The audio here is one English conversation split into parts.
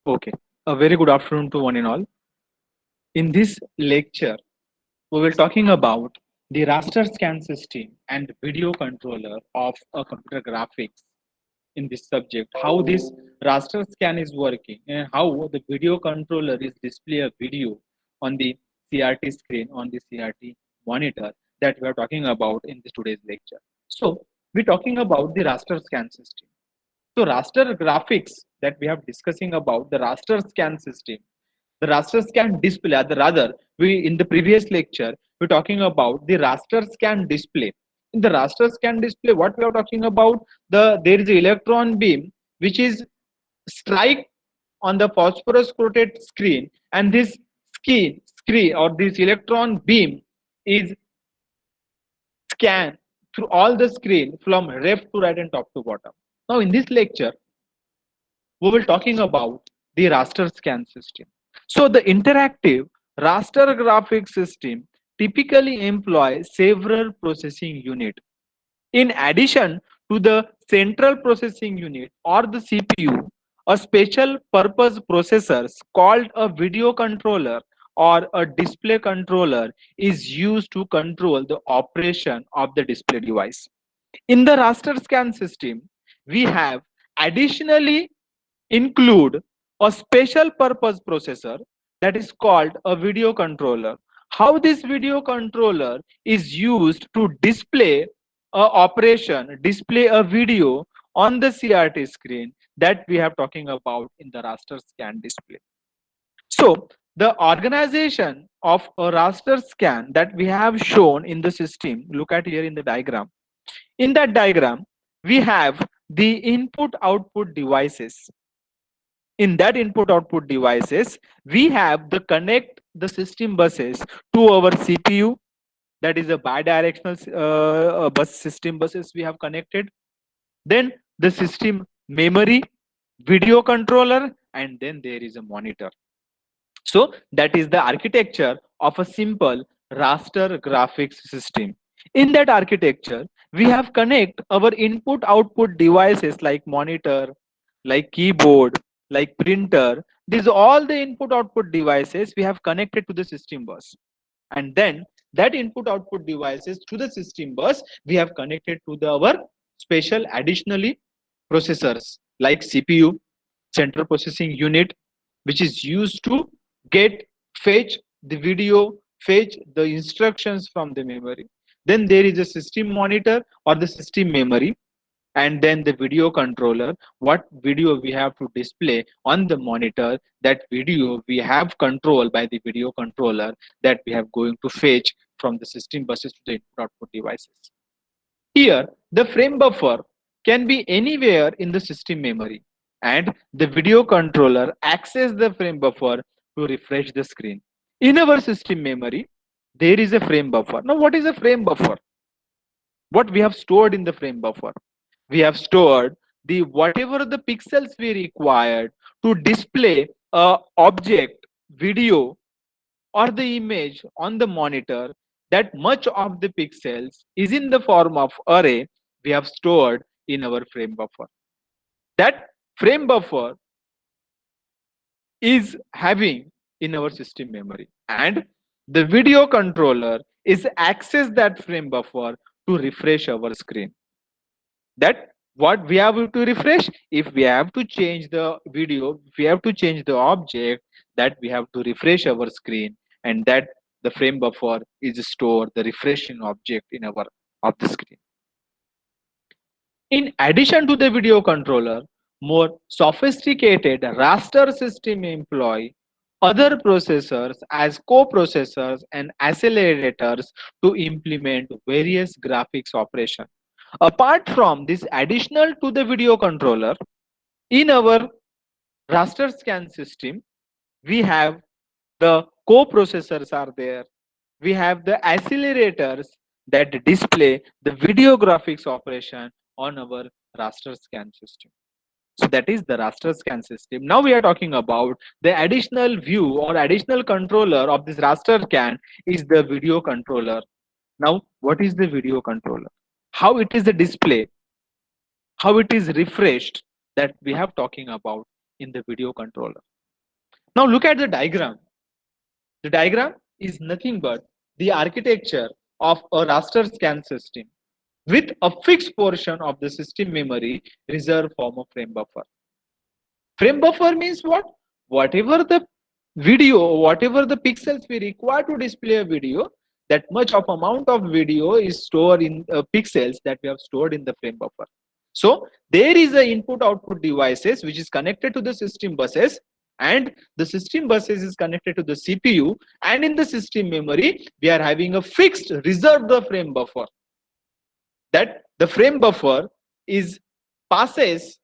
Okay, a very good afternoon to one and all. In this lecture, we will talking about the raster scan system and video controller of a computer graphics in this subject, how this raster scan is working and how the video controller is display a video on the CRT screen on the CRT monitor that we are talking about in this today's lecture. So we're talking about the raster scan system. So raster graphics that we have discussing about the raster scan system, the raster scan display, or rather, we in the previous lecture we're talking about the raster scan display. In the raster scan display, what we are talking about, there is an electron beam which is strike on the phosphorus coated screen, and this screen or this electron beam is scanned through all the screen from left to right and top to bottom. Now in this lecture we will talking about the raster scan system. So the interactive raster graphics system typically employ several processing unit. In addition to the central processing unit or the CPU, a special purpose processors called a video controller or a display controller is used to control the operation of the display device. In the raster scan system, we have additionally include a special purpose processor that is called a video controller. How this video controller is used to display display a video on the CRT screen that we have talking about in the raster scan display. So the organization of a raster scan that we have shown in the system, look at here in the diagram. In that diagram, we have the input output devices. In that input output devices, we have the connect the system buses to our CPU, that is a bidirectional bus system buses we have connected, then the system memory, video controller, and then there is a monitor. So that is the architecture of a simple raster graphics system. In that architecture, we have connect our input output devices like monitor, like keyboard, like printer. These all the input output devices we have connected to the system bus. And then that input output devices to the system bus we have connected to our special additionally processors like CPU, central processing unit, which is used to get fetch the video, fetch the instructions from the memory. Then there is a system monitor or the system memory, and then the video controller, what video we have to display on the monitor, that video we have control by the video controller that we have going to fetch from the system buses to the input output devices. Here the frame buffer can be anywhere in the system memory, and the video controller access the frame buffer to refresh the screen. In our system memory there is a frame buffer. Now what is a frame buffer? What we have stored in the frame buffer? We have stored the whatever the pixels we required to display a object, video, or the image on the monitor. That much of the pixels is in the form of array we have stored in our frame buffer. That frame buffer is having in our system memory, and the video controller is access that frame buffer to refresh our screen. That what we have to refresh, if we have to change the video, if we have to change the object, that we have to refresh our screen, and that the frame buffer is stored the refreshing object in our of the screen. In addition to the video controller, more sophisticated raster system employ other processors as co-processors and accelerators to implement various graphics operations. Apart from this additional to the video controller, in our raster scan system, we have the co-processors are there. We have the accelerators that display the video graphics operation on our raster scan system. So that is the raster scan system. Now we are talking about the additional view or additional controller of this raster scan is the video controller. Now what is the video controller? How it is the display, how it is refreshed, that we have talking about in the video controller. Now look at the diagram. The diagram is nothing but the architecture of a raster scan system with a fixed portion of the system memory reserved for a frame buffer. Frame buffer means what? Whatever the video, whatever the pixels we require to display a video, that much of amount of video is stored in pixels that we have stored in the frame buffer. So there is a input output devices which is connected to the system buses, and the system buses is connected to the CPU, and in the system memory we are having a fixed reserved the frame buffer. That the frame buffer is passes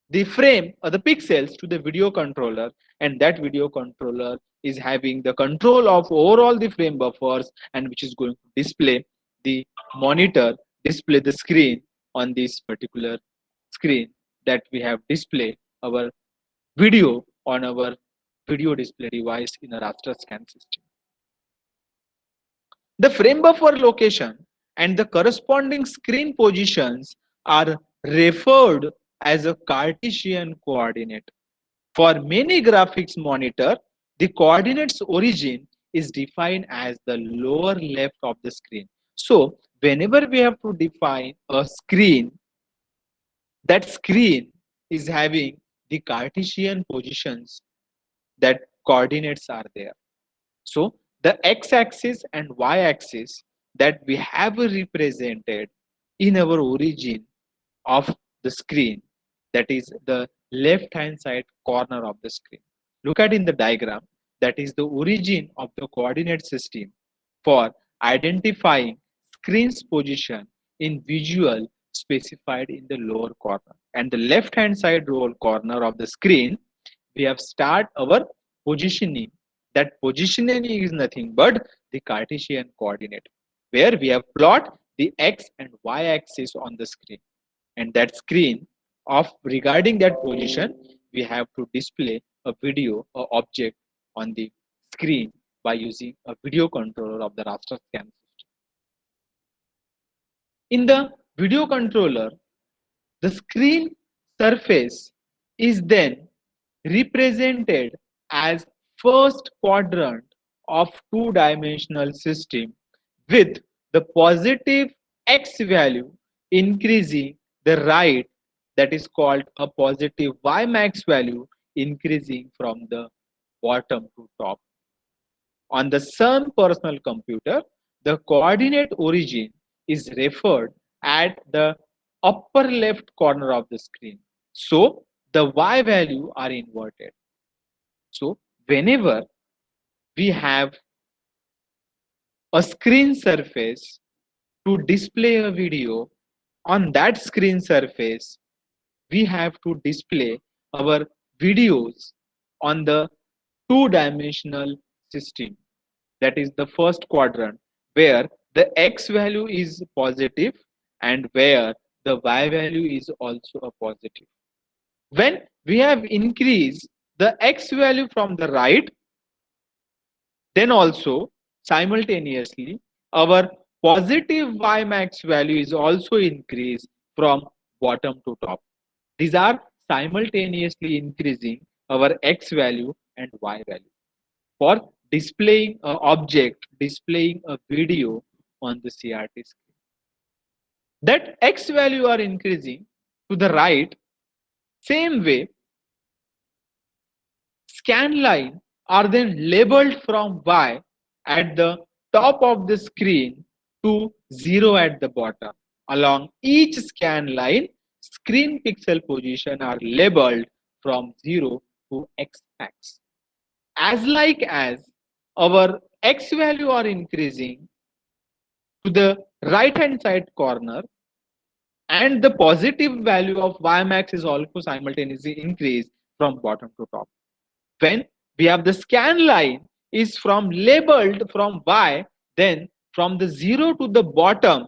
the frame or the pixels to the video controller, and that video controller is having the control of overall the frame buffers, and which is going to display the monitor, display the screen on this particular screen that we have display our video on our video display device in a raster scan system. The frame buffer location and the corresponding screen positions are referred as a Cartesian coordinate. For many graphics monitor, the coordinates origin is defined as the lower left of the screen. So whenever we have to define a screen, that screen is having the Cartesian positions, that coordinates are there. So the x-axis and y-axis that we have represented in our origin of the screen, that is the left hand side corner of the screen. Look at in the diagram, that is the origin of the coordinate system for identifying screen's position in visual specified in the lower corner, and the left hand side roll corner of the screen we have start our positioning. That positioning is nothing but the Cartesian coordinate, where we have plot the x and y axis on the screen, and that screen of regarding that position we have to display a video or object on the screen by using a video controller of the raster scan system. In the video controller, the screen surface is then represented as first quadrant of two-dimensional system, with the positive x value increasing the right, that is called a positive y max value increasing from the bottom to top. On the some personal computer, the coordinate origin is referred at the upper left corner of the screen. So the y value are inverted. So whenever we have a screen surface to display a video, on that screen surface we have to display our videos on the two-dimensional system, that is the first quadrant, where the x value is positive and where the y value is also a positive. When we have increased the x value from the right, then also simultaneously our positive y max value is also increased from bottom to top. These are simultaneously increasing our x value and y value for displaying an object, displaying a video on the CRT screen. That x value are increasing to the right. Same way, scan line are then labeled from y at the top of the screen to 0 at the bottom. Along each scan line, screen pixel position are labeled from 0 to x max. As like as our x value are increasing to the right hand side corner, and the positive value of y max is also simultaneously increased from bottom to top. When we have the scan line is from labeled from y, then from the 0 to the bottom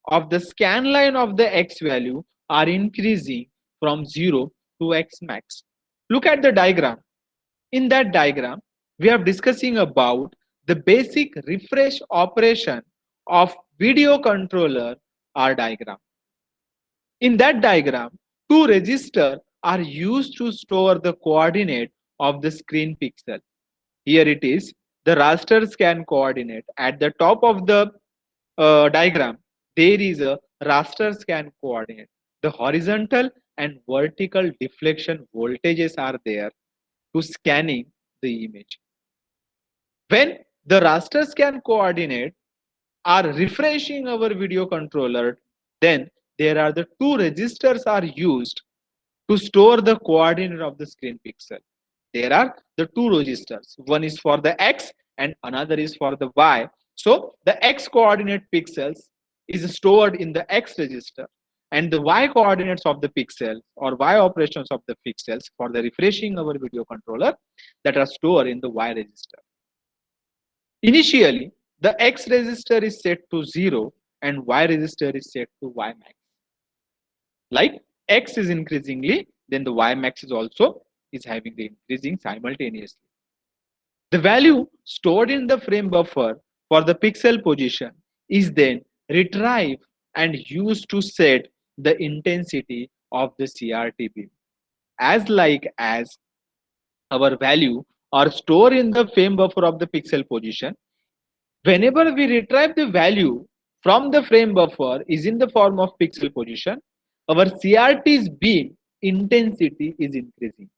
of the scan line of the x value are increasing from 0 to x max. Look at the diagram. In that diagram, we are discussing about the basic refresh operation of video controller R diagram. In that diagram, two registers are used to store the coordinate of the screen pixel. Here it is, the raster scan coordinate. At the top of the diagram, there is a raster scan coordinate. The horizontal and vertical deflection voltages are there to scanning the image. When the raster scan coordinate are refreshing our video controller, then there are the two registers are used to store the coordinate of the screen pixel. There are the two registers. One is for the X and another is for the Y. So the X coordinate pixels is stored in the X register, and the Y coordinates of the pixel or Y operations of the pixels for the refreshing our video controller that are stored in the Y register. Initially, the X register is set to 0 and Y register is set to Y max. Like X is increasingly, then the Y max is also is having the increasing simultaneously. The value stored in the frame buffer for the pixel position is then retrieved and used to set the intensity of the CRT beam. As like as our value are stored in the frame buffer of the pixel position, whenever we retrieve the value from the frame buffer is in the form of pixel position, our CRT's beam intensity is increasing.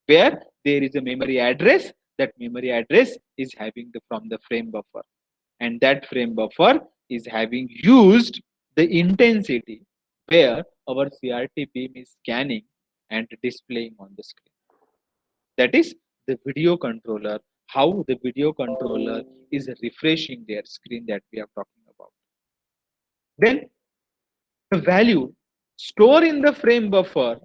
Where there is a memory address, that memory address is having the from the frame buffer, and that frame buffer is having used the intensity where our CRT beam is scanning and displaying on the screen. That is the video controller, how the video controller is refreshing their screen that we are talking about. Then the value stored in the frame buffer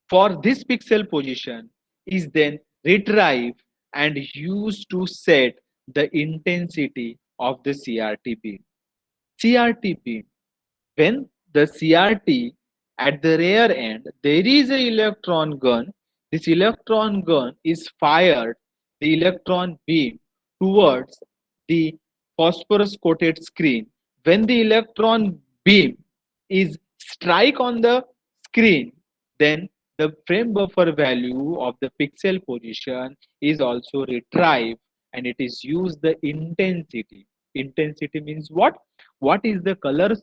for this pixel position is then retrieved and used to set the intensity of the CRT beam. CRT beam, when the CRT at the rear end, there is an electron gun. This electron gun is fired, the electron beam towards the phosphorus coated screen. When the electron beam is strike on the screen, then the frame buffer value of the pixel position is also retrieved and it is used the intensity. Intensity means what? What is the color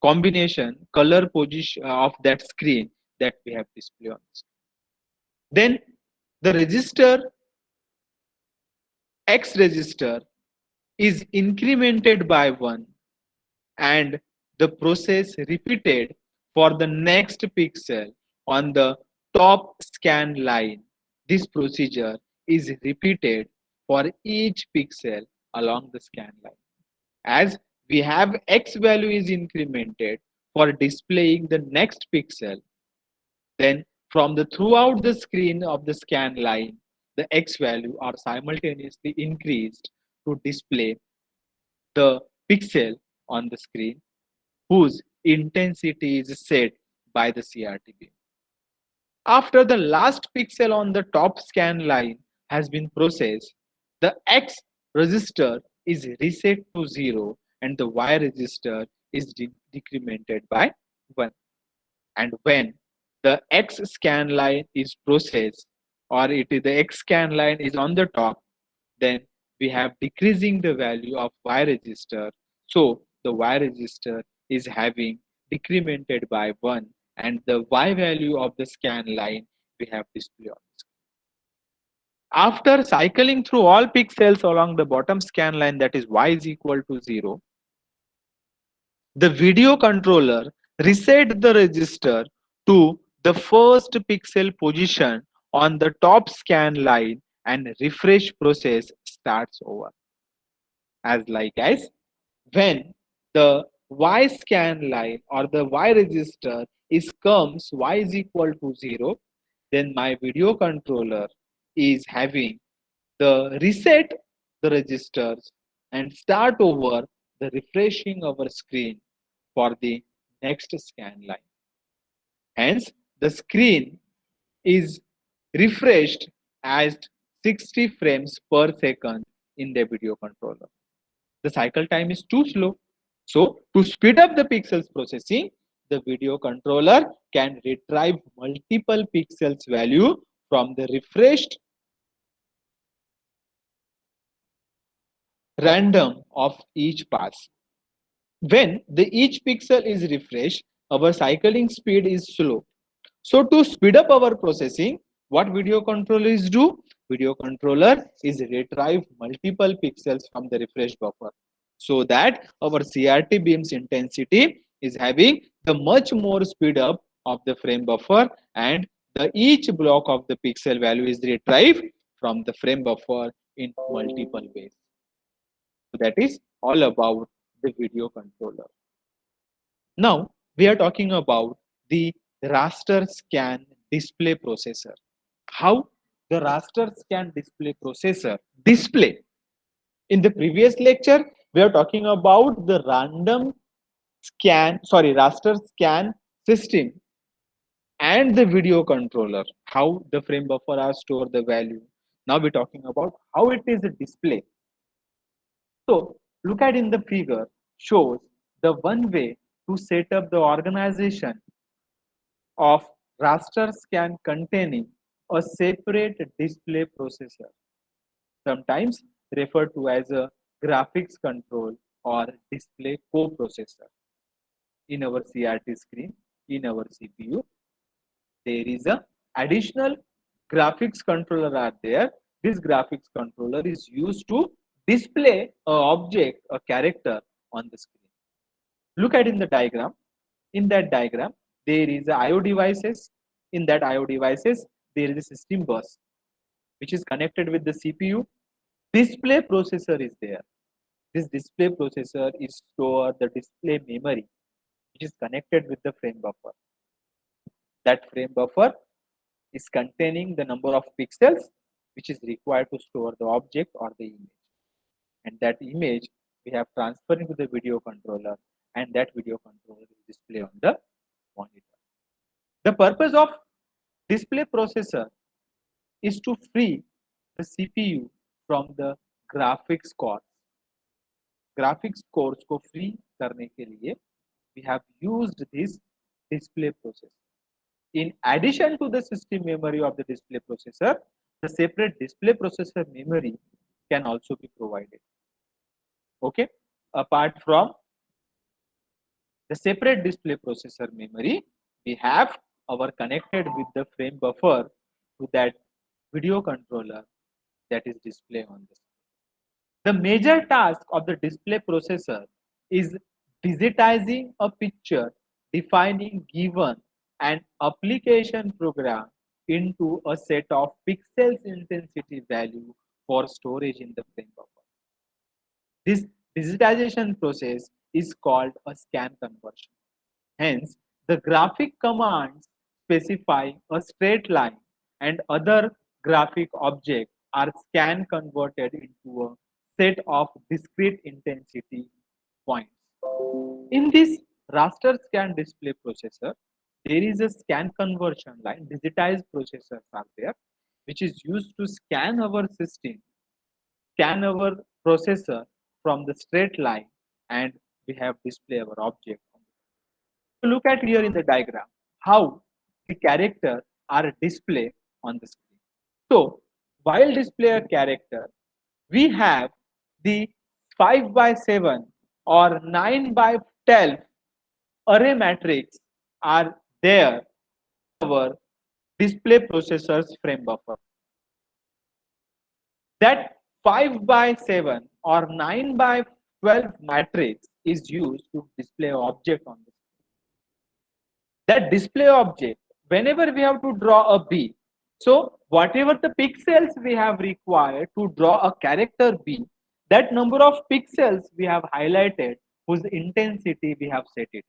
combination, color position of that screen that we have displayed on the screen. Then the register X register is incremented by 1 and the process repeated for the next pixel on the top scan line. This procedure is repeated for each pixel along the scan line. As we have X value is incremented for displaying the next pixel, then from the throughout the screen of the scan line, the X value are simultaneously increased to display the pixel on the screen whose intensity is set by the CRT beam. After the last pixel on the top scan line has been processed, the X register is reset to 0 and the Y register is decremented by 1. And when the X scan line is processed or it is the X scan line is on the top, then we have decreasing the value of Y register. So the Y register is having decremented by 1 and the Y value of the scan line we have displayed on the screen. After cycling through all pixels along the bottom scan line, that is Y is equal to 0, the video controller reset the register to the first pixel position on the top scan line and refresh process starts over. As when the Y scan line or the Y register is comes Y is equal to 0, then my video controller is having the reset the registers and start over the refreshing our screen for the next scan line. Hence, the screen is refreshed at 60 frames per second in the video controller. The cycle time is too slow. So, to speed up the pixels processing, the video controller can retrieve multiple pixels value from the refreshed random of each pass. When the each pixel is refreshed, our cycling speed is slow. So to speed up our processing, what video controllers do? Video controller is retrieve multiple pixels from the refresh buffer so that our CRT beam's intensity is having the much more speed up of the frame buffer, and the each block of the pixel value is retrieved from the frame buffer in multiple ways. So that is all about the video controller. Now we are talking about the raster scan display processor. How the raster scan display processor display. In the previous lecture, we are talking about the raster scan system and the video controller, how the frame buffer are store the value. Now we're talking about how it is a display. So look at in the figure shows the one way to set up the organization of raster scan containing a separate display processor, sometimes referred to as a graphics control or display coprocessor. In our CRT screen, in our CPU, there is a additional graphics controller are there. This graphics controller is used to display a object, a character on the screen. Look at in the diagram. In that diagram, there is a IO devices. In that IO devices, there is a system bus which is connected with the CPU. Display processor is there. This display processor is store the display memory which is connected with the frame buffer. That frame buffer is containing the number of pixels which is required to store the object or the image. And that image we have transferred into the video controller, and that video controller is displayed on the monitor. The purpose of display processor is to free the CPU from the graphics cores. Graphics cores को free करने के लिए we have used this display processor. In addition to the system memory of the display processor, the separate display processor memory can also be provided. Okay, apart from the separate display processor memory, we have our connected with the frame buffer to that video controller that is displayed on the screen. The major task of the display processor is digitizing a picture, defining given an application program into a set of pixels intensity value for storage in the frame buffer. This digitization process is called a scan conversion. Hence, the graphic commands specify a straight line and other graphic objects are scan converted into a set of discrete intensity points. In this raster scan display processor, there is a scan conversion line, digitized processors are there, which is used to scan our system, scan our processor from the straight line, and we have display our object. So look at here in the diagram how the character are displayed on the screen. So while display a character, we have the 5 by 7 or 9 by 12 array matrix are there in our display processor's frame buffer. That 5 by 7 or 9 by 12 matrix is used to display object on the screen. That display object, whenever we have to draw a B, so whatever the pixels we have required to draw a character B, that number of pixels we have highlighted whose intensity we have set it.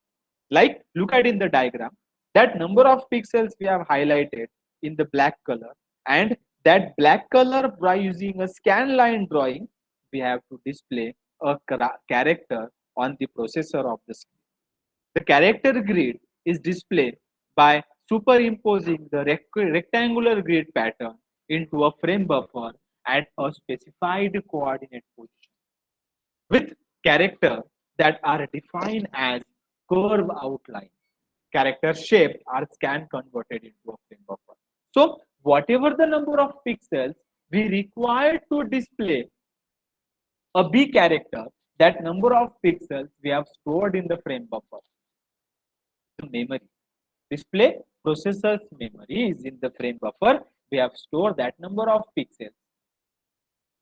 Like look at in the diagram, that number of pixels we have highlighted in the black color, and that black color by using a scan line drawing, we have to display a character on the processor of the screen. The character grid is displayed by superimposing the rectangular grid pattern into a frame buffer at a specified coordinate position with characters that are defined as curve outline. character shape are scan converted into a frame buffer. So whatever the number of pixels we require to display a B character, that number of pixels we have stored in the frame buffer. The memory. Display processor's memory is in the frame buffer. We have stored that number of pixels,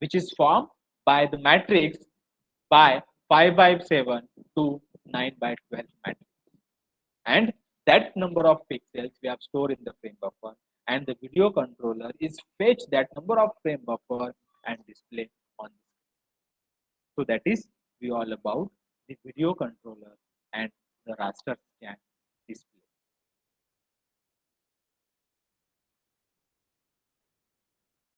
which is formed by the matrix by 5 by 7 to 9 by 12 matrix. And that number of pixels we have stored in the frame buffer, and the video controller is fetch that number of frame buffer and display on the screen. So that is we all about the video controller and the raster